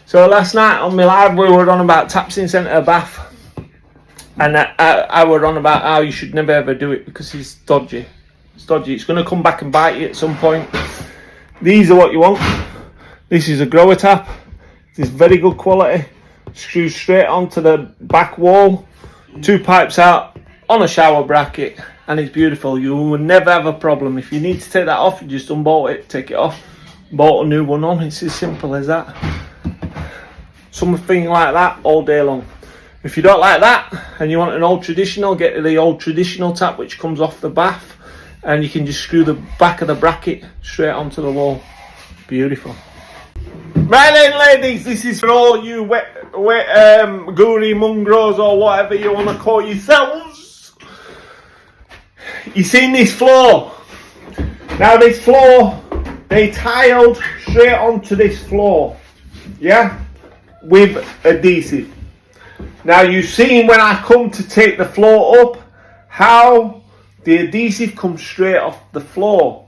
So last night on my live we were on about taps in centre bath, and I were on about how you should never ever do it because it's dodgy. It's dodgy. It's going to come back and bite you at some point. These are what you want. This is a grower tap. It's very good quality. Screws straight onto the back wall. 2 pipes out on a shower bracket, and it's beautiful. You will never have a problem. If you need to take that off, you just unbolt it, take it off, bolt a new one on. It's as simple as that. Something like that all day long. If you don't like that and you want an old traditional, get the old traditional tap which comes off the bath, and you can just screw the back of the bracket straight onto the wall. Beautiful. Right then, ladies, this is for all you gooey mongrels or whatever you want to call yourselves. You seen this floor? Now this floor, they tiled straight onto this floor, yeah, with adhesive. Now you've seen when I come to take the floor up, how the adhesive comes straight off the floor.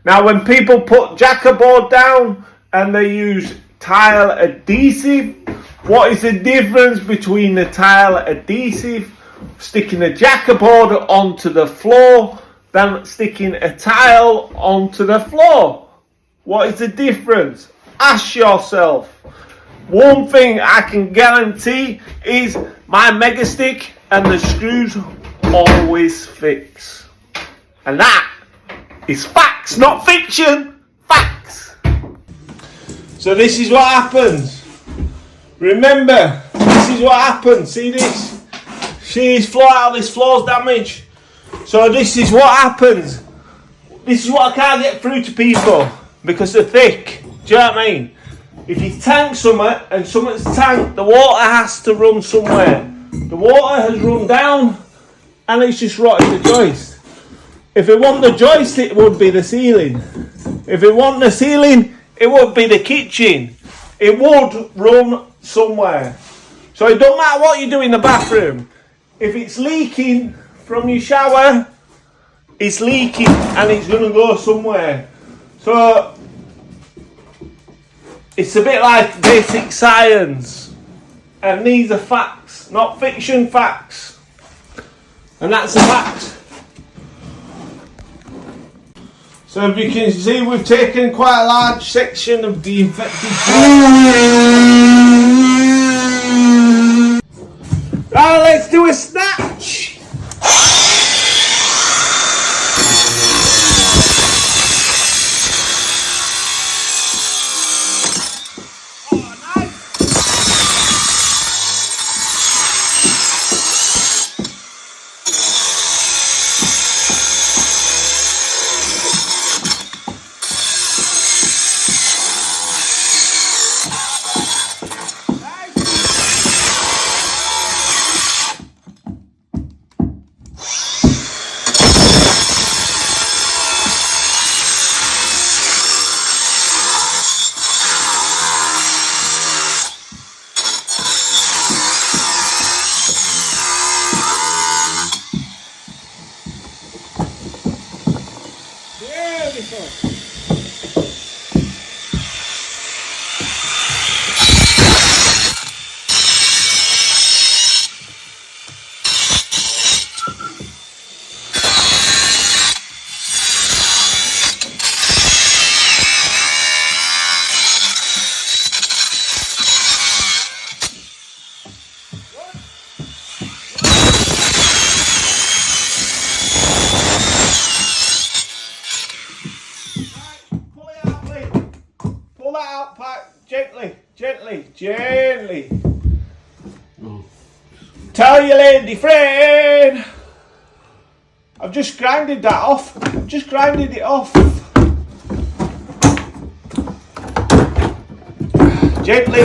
Now when people put jackerboard down and they use tile adhesive, what is the difference between the tile adhesive, sticking a jackerboard onto the floor, than sticking a tile onto the floor? What is the difference? Ask yourself. One thing I can guarantee is my mega stick and the screws always fix. And that is facts, not fiction. Facts. So this is what happens. Remember, this is what happens. See this? See this floor, how this floor's damaged? So this is what happens. This is what I can't get through to people because they're thick. Do you know what I mean? If you tank something and something's tanked, the water has to run somewhere. The water has run down and it's just rotted the joist. If it wasn't the joist, it would be the ceiling. If it wasn't the ceiling, it would be the kitchen. It would run somewhere. So it don't matter what you do in the bathroom. If it's leaking from your shower, it's leaking and it's going to go somewhere. So it's a bit like basic science, and these are facts, not fiction, facts. And that's a fact. So if you can see, we've taken quite a large section of the infected part. Right, let's do a snatch. Gently. Tell your lady friend. I've just grinded that off. Grinded it off. Gently.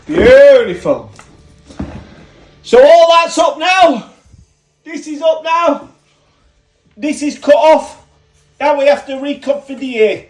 Beautiful. So all that's up now. This is up now. This is cut off. Now we have to reconfigure.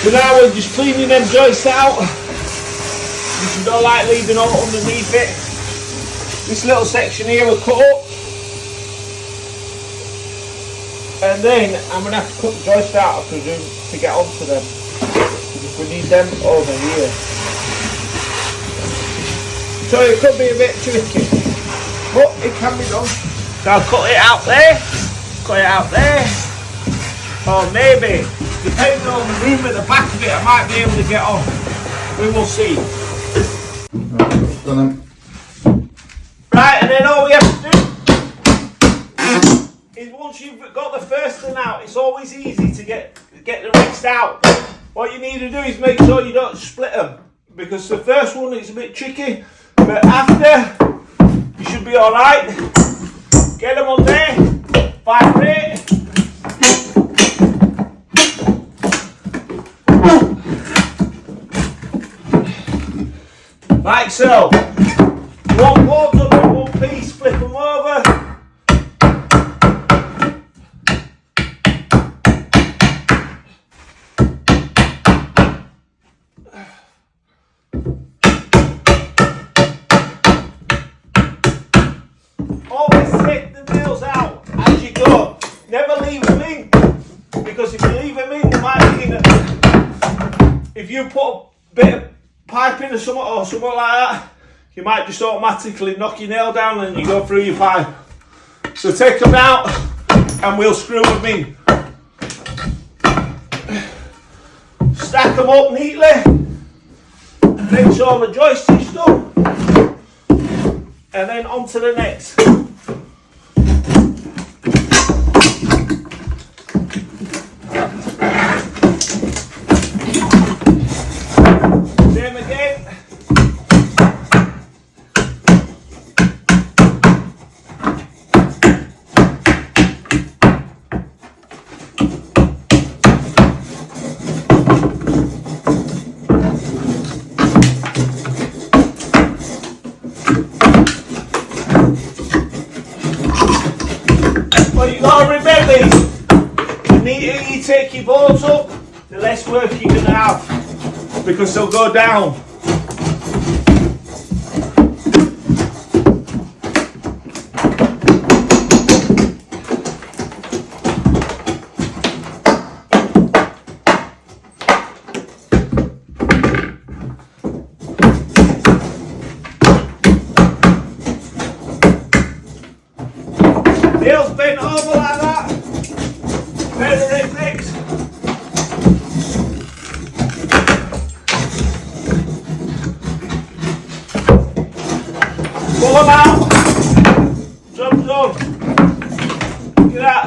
So now we're just cleaning them joists out. If you don't like leaving all underneath it. This little section here will cut up. And then I'm going to have to cut the joist out, I presume, to get onto them. Because we need them over here. So it could be a bit tricky, but it can be done. So I'll cut it out there, or maybe, depending on the room at the back of it, I might be able to get on. We will see. Right, and then all we have to do is once you've got the first thing out, it's always easy to get the rest out. What you need to do is make sure you don't split them, because the first one is a bit tricky, but after you should be alright. Get them on there, vibrate. Like so. One board's up in one piece, flip them over. Always take the nails out as you go. Never leave them in, because if you leave them in, they might be in it. If you put a bit of pipe in or something like that, you might just automatically knock your nail down and you go through your pipe. So take them out and we'll screw them in. Stack them up neatly. Make sure the joist is done. And then on to the next. Same again. But you gotta remember this, the neater you take your boards up, the less work you're gonna have, because they'll go down. Nails bent over like that. Feather it next. Pull them out. Job's done. Look at that.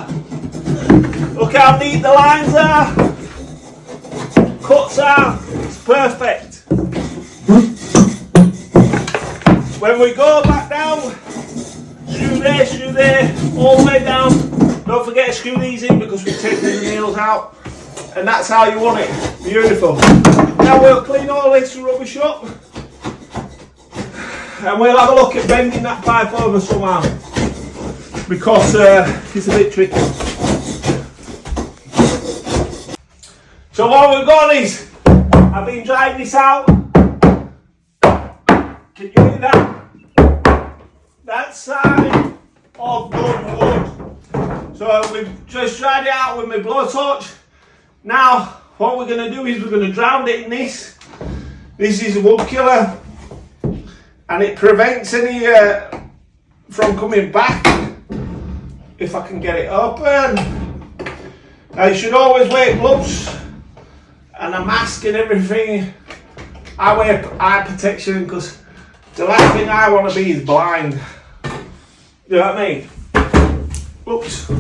Look how neat the lines are. Cuts are. It's perfect. When we go back down, screw there, all the way down. Don't forget to screw these in because we've taken the nails out. And that's how you want it. Beautiful. Now we'll clean all this rubbish up. And we'll have a look at bending that pipe over somehow. Because it's a bit tricky. So what we've got is, I've been drying this out. Can you hear that? That side of good wood. So we've just dried it out with my blowtorch. Now what we're going to do is we're going to drown it in this. This is a wood killer and it prevents any from coming back if I can get it open. Now you should always wear gloves and a mask and everything. I wear eye protection because the last thing I want to be is blind. You know what I mean? Oops.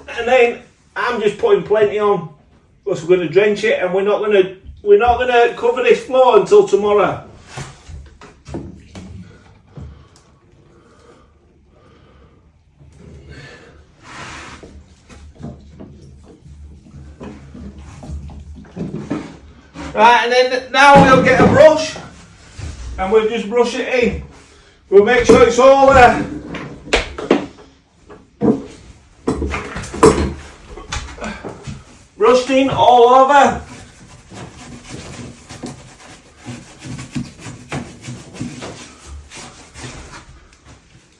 And then I'm just putting plenty on because we're going to drench it, and we're not going to cover this floor until tomorrow. Right, and then now we'll get a brush and we'll just brush it in. We'll make sure it's all brushed in all over.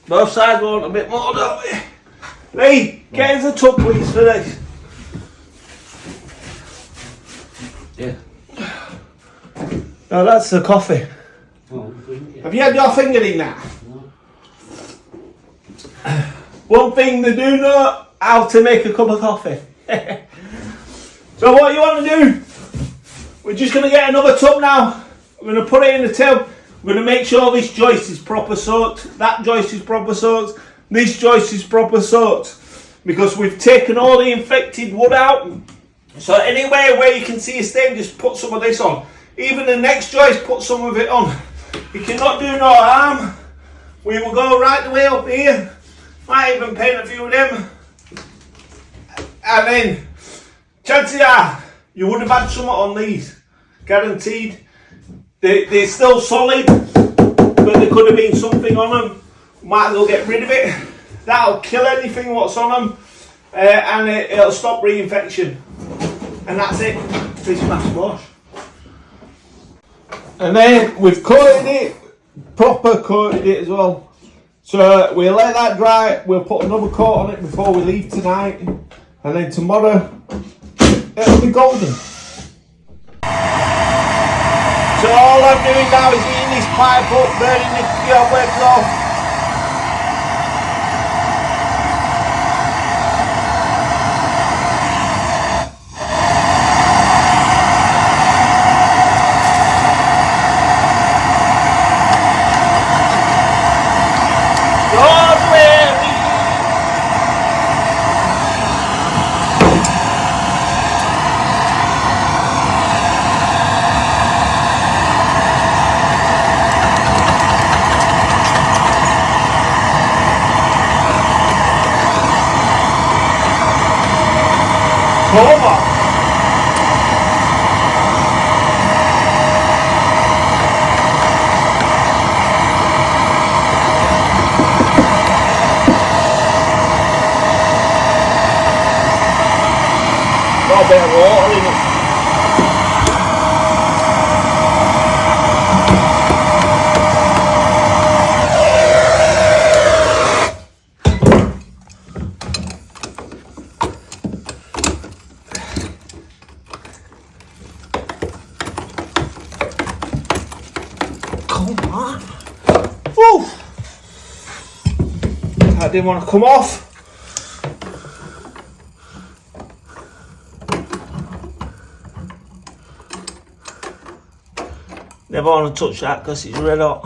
Both sides want a bit more, don't we? Lee, get us a tub please for this. Yeah. No, that's the coffee. Oh, Have you had your finger in that? no. One thing they do know how to make a cup of coffee. So what you want to do? We're just going to get another tub now. We're going to put it in the tub. We're going to make sure this joist is proper soaked. That joist is proper soaked. This joist is proper soaked. Because we've taken all the infected wood out. So anywhere where you can see a stain, just put some of this on. Even the next joist, put some of it on. You cannot do no harm. We will go right the way up here. Might even paint a few of them. And then, chances are, you would have had some on these. Guaranteed. They're still solid, but there could have been something on them. Might as well get rid of it. That'll kill anything what's on them. And it'll stop reinfection. And that's it. Fish mask wash. And then we've coated it, proper coated it as well. So we'll let that dry, we'll put another coat on it before we leave tonight. And then tomorrow, it'll be golden. So all I'm doing now is eating this pipe up, burning this Pipework off. Toma! Got a bit of water in it. Come on. Woo! That didn't want to come off. Never want to touch that because it's red hot.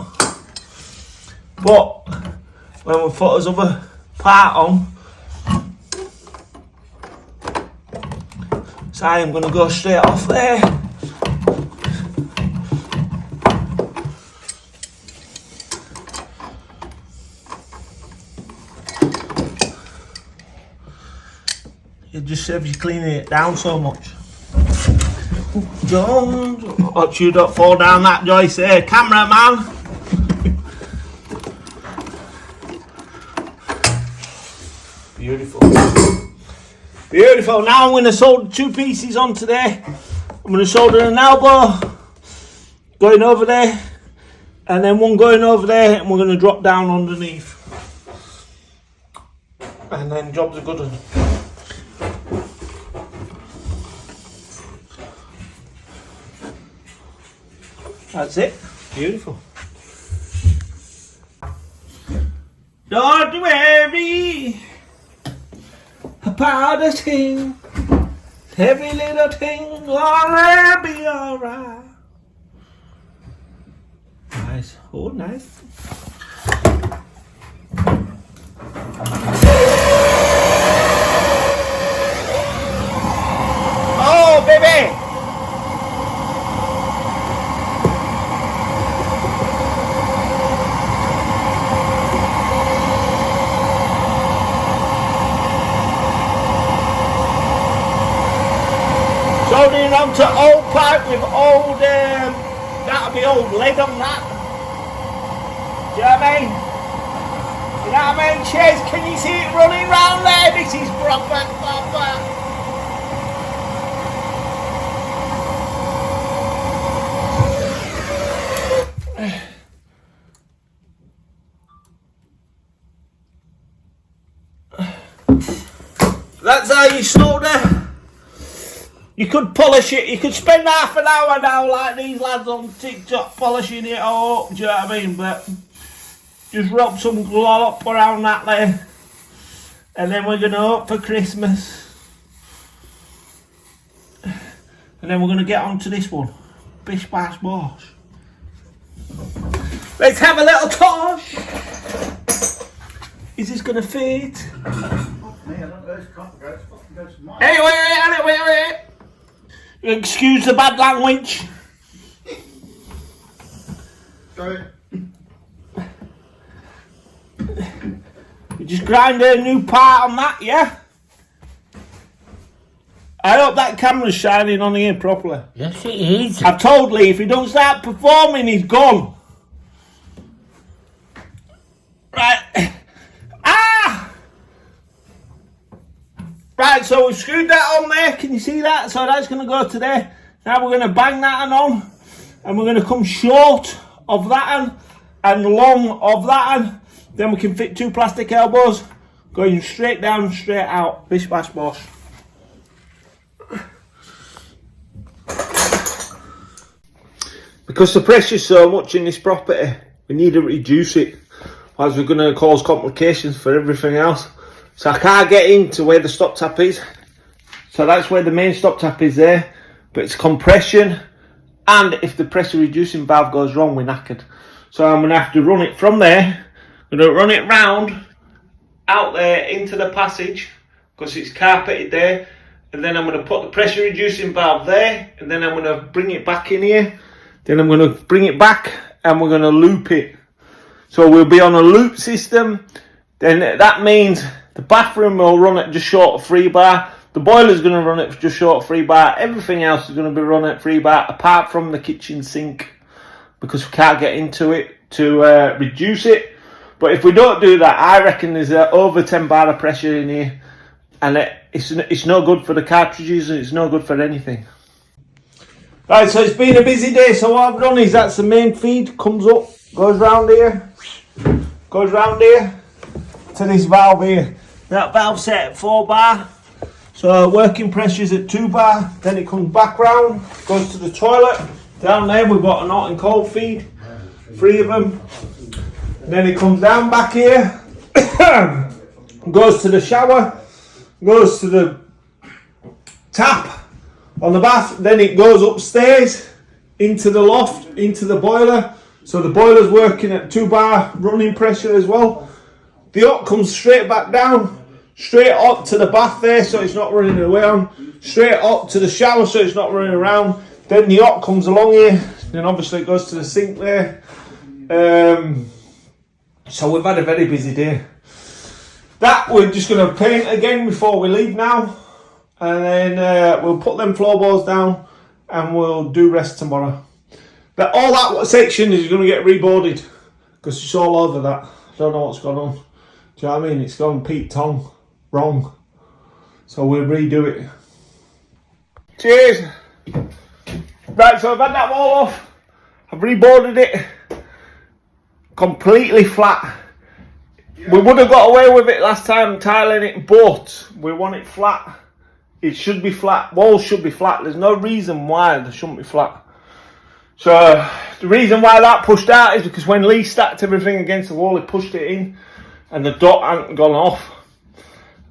But when we put this other part on, so I'm going to go straight off there. It just saves you cleaning it down so much. Don't hope you don't fall down that joist there, cameraman. Beautiful. Beautiful. Now I'm going to solder two pieces on today. I'm going to solder an elbow going over there, and then one going over there, and we're going to drop down underneath. And then job's a good one. That's it. Beautiful. Don't worry about a thing. Every little thing gonna be alright. Nice. Oh, nice. Oh, baby. Soldering onto old pipe with old, that'll be old lead on that. Do you know what I mean? You know what I mean, Chase? Can you see it running round there? This is proper. That's how you solder. You could polish it. You could spend half an hour now, like these lads on TikTok, polishing it all up. Do you know what I mean? But just rub some glop around that there, and then we're gonna hope for Christmas. And then we're going to get on to this one. Bish bash bosh. Let's have a little tosh. Is this going to fit? Anyway. Excuse the bad language. Sorry. We just grind a new part on that, yeah? I hope that camera's shining on here properly. Yes, it is. I've told Lee if he don't start performing, he's gone. Right. Right, so we've screwed that on there. Can you see that? So that's going to go to there. Now we're going to bang that on. And we're going to come short of that and long of that. Then we can fit 2 plastic elbows going straight down, straight out. Bish bash bosh. Because the pressure's so much in this property, we need to reduce it, as we're going to cause complications for everything else. So I can't get into where the stop tap is. So that's where the main stop tap is there. But it's compression, and if the pressure reducing valve goes wrong, we're knackered. So I'm going to have to run it from there. I'm going to run it round, out there into the passage, because it's carpeted there. And then I'm going to put the pressure reducing valve there, and then I'm going to bring it back in here. Then I'm going to bring it back and we're going to loop it. So we'll be on a loop system. Then that means the bathroom will run at just short of 3 bar. The boiler's going to run at just short of 3 bar. Everything else is going to be run at 3 bar apart from the kitchen sink, because we can't get into it to reduce it. But if we don't do that, I reckon there's over 10 bar of pressure in here. And it's no good for the cartridges, and it's no good for anything. Right, so it's been a busy day, so what I've done is that's the main feed, comes up, goes round here to this valve here. That valve's set at 4 bar, so working pressure's at 2 bar, then it comes back round, goes to the toilet. Down there we've got an hot and cold feed, 3 of them. And then it comes down back here, goes to the shower, goes to the tap on the bath, then it goes upstairs into the loft, into the boiler. So the boiler's working at 2 bar running pressure as well. The hot comes straight back down, straight up to the bath there, so it's not running away on, straight up to the shower, so it's not running around. Then the hot comes along here, then obviously it goes to the sink there. So we've had a very busy day. That we're just going to paint again before we leave now. And then we'll put them floorboards down and we'll do rest tomorrow. But all that section is going to get reboarded because it's all over that. I don't know what's gone on. Do you know what I mean? It's gone Pete Tong wrong. So we'll redo it. Cheers. Right, so I've had that wall off. I've reboarded it completely flat. We would have got away with it last time tiling it, but we want it flat. It should be flat. Walls should be flat. There's no reason why they shouldn't be flat. So the reason why that pushed out is because when Lee stacked everything against the wall, he pushed it in and the dot hadn't gone off.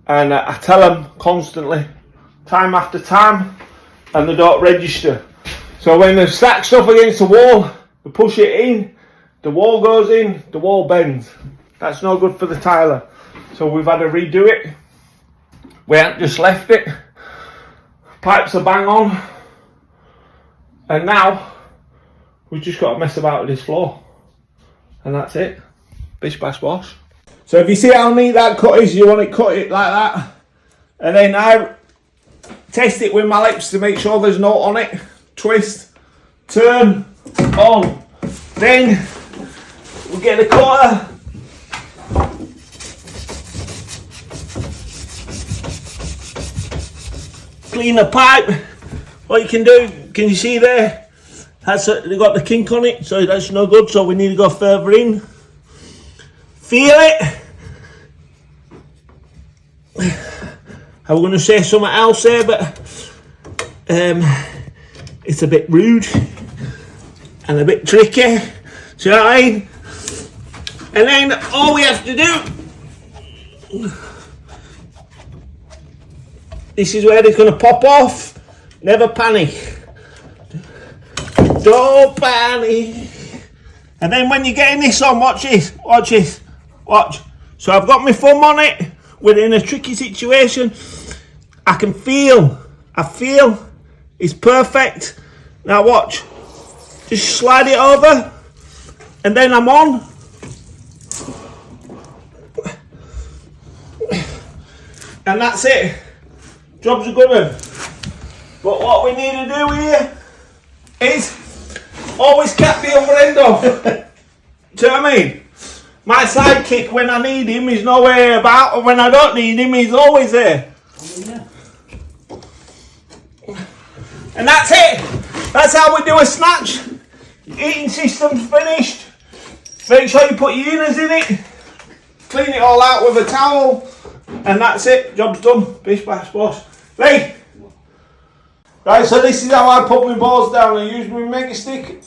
And I tell him constantly, time after time, and they don't register. So when they stack stuff against the wall, they push it in, the wall goes in, the wall bends. That's no good for the tiler. So we've had to redo it. We haven't just left it. Pipes are bang on. And now we've just got to mess about with this floor. And that's it. Bish bash bosh. So if you see how neat that cut is, you want to cut it like that. And then I test it with my lips to make sure there's no on it. Twist, turn, on. Then we get the cutter. Clean the pipe. What you can do, can you see there? They've got the kink on it, so that's no good, so we need to go further in. Feel it. I was going to say something else here, but it's a bit rude and a bit tricky. Do you know what I mean? And then all we have to do, this is where it's going to pop off. Never panic. Don't panic. And then when you're getting this on, watch this, watch this, watch. So I've got my thumb on it. We're in a tricky situation. I feel it's perfect. Now watch. Just slide it over. And then I'm on. And that's it. Job's a good one. But what we need to do here is always cap the other end off. Do you know what I mean? My sidekick, when I need him, he's nowhere about, and when I don't need him, he's always there. And that's it. That's how we do a snatch. Eating system's finished. Make sure you put your inners in it. Clean it all out with a towel. And that's it. Job's done. Bish bash bosh. Lee! Right, so this is how I put my balls down. I use my mega stick.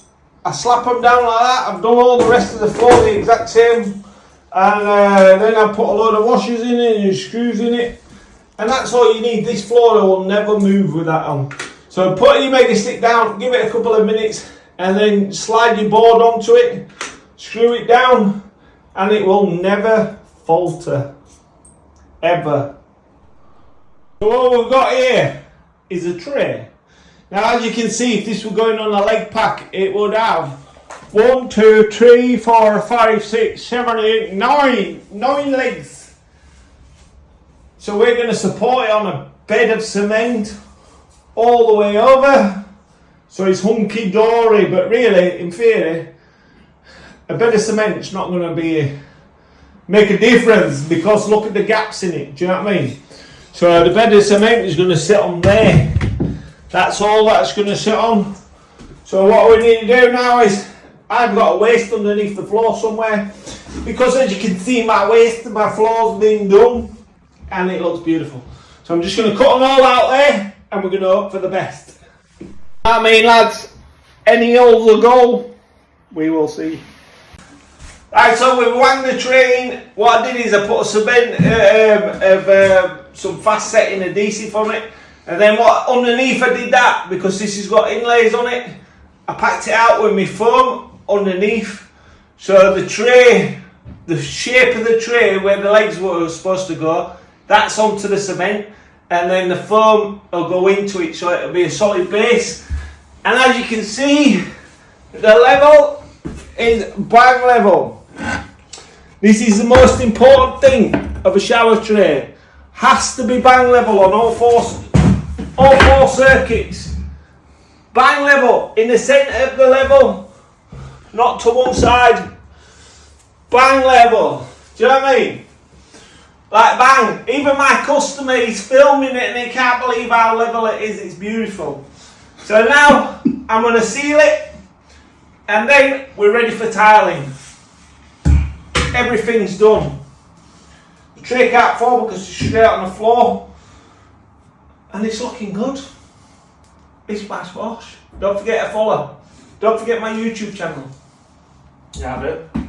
I slap them down like that. I've done all the rest of the floor the exact same. And then I put a load of washers in it and screws in it. And that's all you need. This floor will never move with that on. So put your mega stick down, give it a couple of minutes, and then slide your board onto it, screw it down, and it will never falter. Ever. So what we've got here is a tray. Now as you can see, if this were going on a leg pack, it would have 1, 2, 3, 4, 5, 6, 7, 8, 9 legs. So we're going to support it on a bed of cement all the way over. So it's hunky dory, but really, in theory, a bed of cement's not going to make a difference, because look at the gaps in it. Do you know what I mean? So the bed of cement is going to sit on there. That's all that's going to sit on. So what we need to do now is, I've got a waste underneath the floor somewhere, because as you can see, my waste and my floor's been done, and it looks beautiful. So I'm just going to cut them all out there, and we're going to hope for the best. I mean, lads, any holes will go. We will see. Right, so we've wanged the train. What I did is I put a cement some fast setting adhesive on it, and then what underneath I did that, because this has got inlays on it, I packed it out with my foam underneath. So the tray, the shape of the tray where the legs were supposed to go, that's onto the cement, and then the foam will go into it, so it'll be a solid base. And as you can see, the level is bang level. This is the most important thing of a shower tray. Has to be bang level on all four circuits. Bang level in the centre of the level, not to one side. Bang level. Do you know what I mean? Like bang. Even my customer is filming it and he can't believe how level it is. It's beautiful. So now I'm going to seal it, and then we're ready for tiling. Everything's done. The tray can't fall because it's straight on the floor, and it's looking good. Bish bash bosh. Don't forget to follow. Don't forget my YouTube channel. Yeah, I do.